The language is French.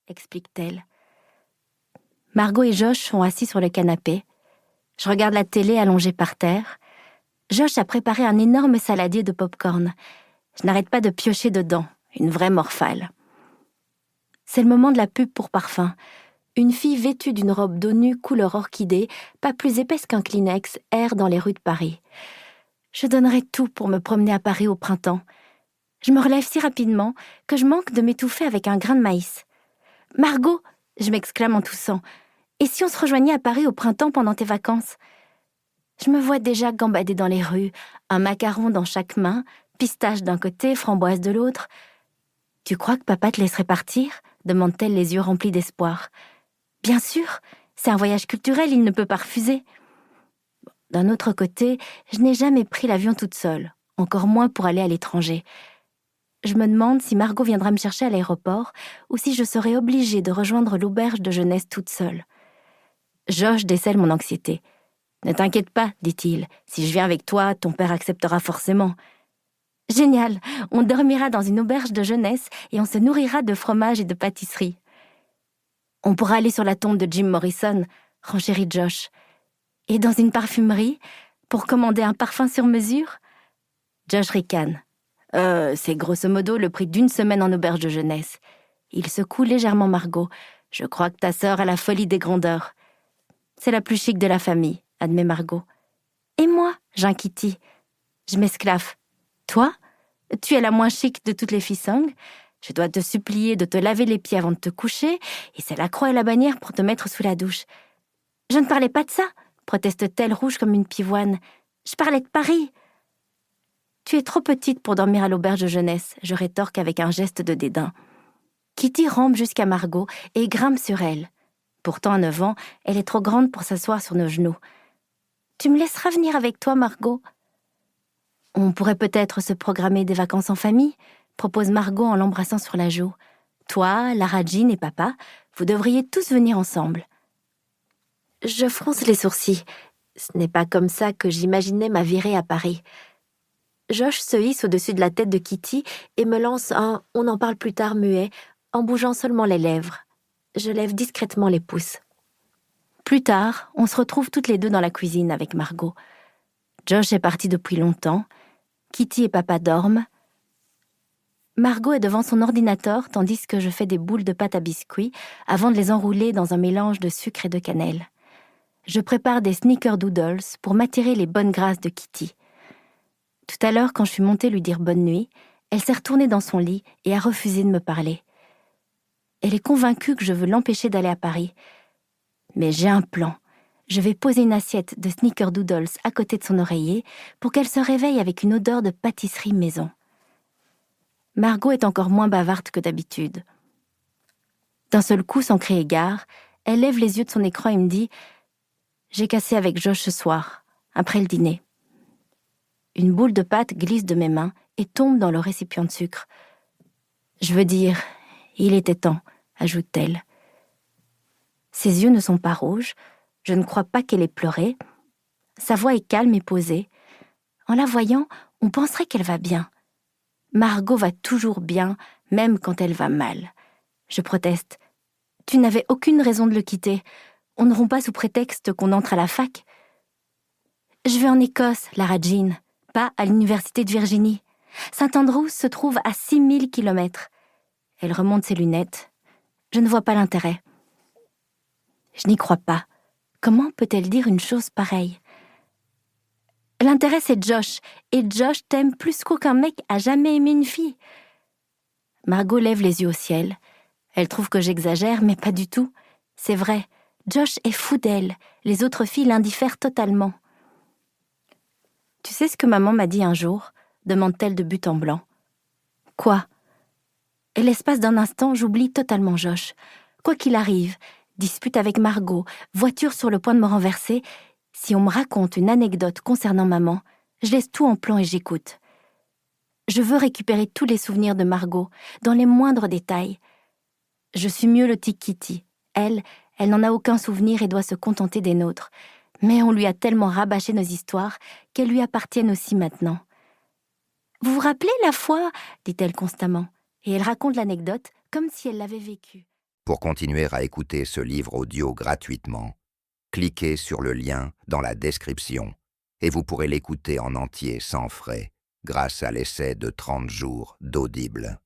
explique-t-elle. Margot et Josh sont assis sur le canapé. Je regarde la télé allongée par terre. Josh a préparé un énorme saladier de pop-corn. Je n'arrête pas de piocher dedans, une vraie morphale. C'est le moment de la pub pour parfum. Une fille vêtue d'une robe dos nu couleur orchidée, pas plus épaisse qu'un Kleenex, erre dans les rues de Paris. Je donnerais tout pour me promener à Paris au printemps. Je me relève si rapidement que je manque de m'étouffer avec un grain de maïs. « Margot !» je m'exclame en toussant. « Et si on se rejoignait à Paris au printemps pendant tes vacances ?» Je me vois déjà gambader dans les rues, un macaron dans chaque main, pistache d'un côté, framboise de l'autre. « Tu crois que papa te laisserait partir ?» demande-t-elle les yeux remplis d'espoir. « Bien sûr, c'est un voyage culturel, il ne peut pas refuser. » D'un autre côté, je n'ai jamais pris l'avion toute seule, encore moins pour aller à l'étranger. Je me demande si Margot viendra me chercher à l'aéroport ou si je serai obligée de rejoindre l'auberge de jeunesse toute seule. Josh décèle mon anxiété. « Ne t'inquiète pas, dit-il, si je viens avec toi, ton père acceptera forcément. » Génial, on dormira dans une auberge de jeunesse et on se nourrira de fromage et de pâtisserie. On pourra aller sur la tombe de Jim Morrison, renchérit Josh. Et dans une parfumerie, pour commander un parfum sur mesure. Josh ricane. C'est grosso modo le prix d'une semaine en auberge de jeunesse. Il secoue légèrement Margot. Je crois que ta sœur a la folie des grandeurs. C'est la plus chic de la famille, admet Margot. Et moi, Jean Kitty. Je m'esclaffe. Toi, tu es la moins chic de toutes les filles sang. Je dois te supplier de te laver les pieds avant de te coucher, et c'est la croix et la bannière pour te mettre sous la douche. Je ne parlais pas de ça, proteste-t-elle rouge comme une pivoine. Je parlais de Paris. Tu es trop petite pour dormir à l'auberge de jeunesse, je rétorque avec un geste de dédain. Kitty rampe jusqu'à Margot et grimpe sur elle. Pourtant, à 9 ans, elle est trop grande pour s'asseoir sur nos genoux. Tu me laisseras venir avec toi, Margot ? On pourrait peut-être se programmer des vacances en famille, propose Margot en l'embrassant sur la joue. Toi, Lara Jean et papa, vous devriez tous venir ensemble. Je fronce les sourcils. Ce n'est pas comme ça que j'imaginais ma virée à Paris. Josh se hisse au-dessus de la tête de Kitty et me lance un « on en parle plus tard » muet, en bougeant seulement les lèvres. Je lève discrètement les pouces. Plus tard, on se retrouve toutes les deux dans la cuisine avec Margot. Josh est parti depuis longtemps. Kitty et papa dorment. Margot est devant son ordinateur tandis que je fais des boules de pâte à biscuits avant de les enrouler dans un mélange de sucre et de cannelle. Je prépare des snickerdoodles pour m'attirer les bonnes grâces de Kitty. Tout à l'heure, quand je suis montée lui dire bonne nuit, elle s'est retournée dans son lit et a refusé de me parler. Elle est convaincue que je veux l'empêcher d'aller à Paris. Mais j'ai un plan. Je vais poser une assiette de snickerdoodles à côté de son oreiller pour qu'elle se réveille avec une odeur de pâtisserie maison. Margot est encore moins bavarde que d'habitude. D'un seul coup, sans crier gare, elle lève les yeux de son écran et me dit « J'ai cassé avec Josh ce soir, après le dîner. » Une boule de pâte glisse de mes mains et tombe dans le récipient de sucre. « Je veux dire, il était temps, » ajoute-t-elle. Ses yeux ne sont pas rouges, je ne crois pas qu'elle ait pleuré. Sa voix est calme et posée. En la voyant, on penserait qu'elle va bien. Margot va toujours bien, même quand elle va mal. Je proteste. « Tu n'avais aucune raison de le quitter. On ne rompt pas sous prétexte qu'on entre à la fac. »« Je vais en Écosse, Lara Jean, pas à l'université de Virginie. Saint-Andrews se trouve à 6000 kilomètres. » Elle remonte ses lunettes. Je ne vois pas l'intérêt. Je n'y crois pas. Comment peut-elle dire une chose pareille ? L'intérêt, c'est Josh, et Josh t'aime plus qu'aucun mec a jamais aimé une fille. Margot lève les yeux au ciel. Elle trouve que j'exagère, mais pas du tout. C'est vrai, Josh est fou d'elle. Les autres filles l'indiffèrent totalement. Tu sais ce que maman m'a dit un jour ? Demande-t-elle de but en blanc. Quoi ? Et l'espace d'un instant, j'oublie totalement Josh. Quoi qu'il arrive, dispute avec Margot, voiture sur le point de me renverser, si on me raconte une anecdote concernant maman, je laisse tout en plan et j'écoute. Je veux récupérer tous les souvenirs de Margot, dans les moindres détails. Je suis mieux le tic Kitty. Elle n'en a aucun souvenir et doit se contenter des nôtres. Mais on lui a tellement rabâché nos histoires qu'elles lui appartiennent aussi maintenant. « Vous vous rappelez la fois ?» dit-elle constamment, et elle raconte l'anecdote comme si elle l'avait vécue. Pour continuer à écouter ce livre audio gratuitement, cliquez sur le lien dans la description et vous pourrez l'écouter en entier sans frais grâce à l'essai de 30 jours d'Audible.